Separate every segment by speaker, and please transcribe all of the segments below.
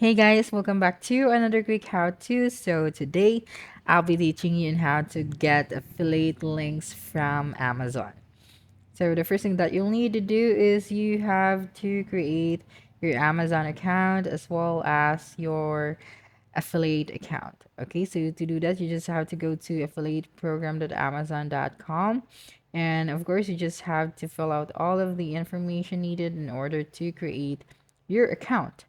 Speaker 1: Hey guys, welcome back to another quick how-to. So today I'll be teaching you on how to get affiliate links from Amazon. So the first thing that you'll need to do is you have to create your Amazon account as well as your affiliate account. Okay, so to do that, you just have to go to affiliateprogram.amazon.com. And of course, you just have to fill out all of the information needed in order to create your account.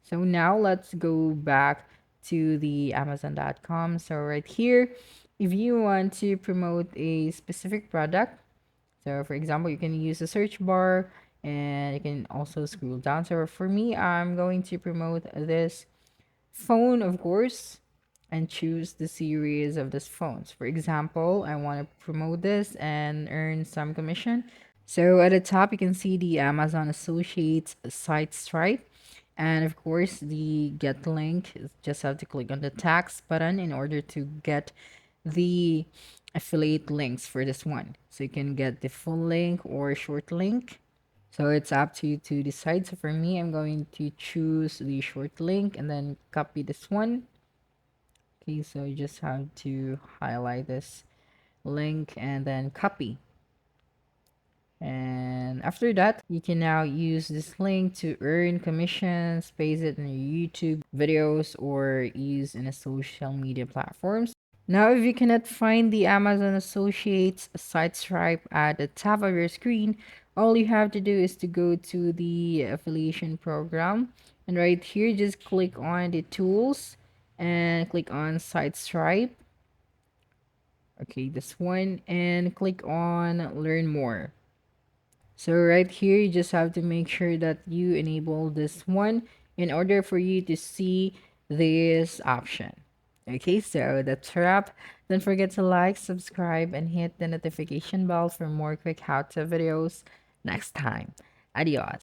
Speaker 1: So now let's go back to the Amazon.com. So right here, if you want to promote a specific product, so for example, you can use the search bar and you can also scroll down. So for me, I'm going to promote this phone, of course, and choose the series of this phones. For example, I want to promote this and earn some commission. So at the top, you can see the Amazon Associates site Stripe. And of course, the get link, just have to click on the tax button in order to get the affiliate links for this one. So you can get the full link or short link. So it's up to you to decide. So for me, I'm going to choose the short link and then copy this one. Okay, so you just have to highlight this link and then copy. And after that, you can now use this link to earn commissions, paste it in your YouTube videos, or use in a social media platforms. Now, if you cannot find the Amazon Associates site Stripe at the top of your screen, all you have to do is to go to the affiliation program. And right here, just click on the tools and click on site Stripe. Okay, this one, and click on learn more. So right here, you just have to make sure that you enable this one in order for you to see this option. Okay, so that's a wrap. Don't forget to like, subscribe, and hit the notification bell for more quick how-to videos next time. Adios.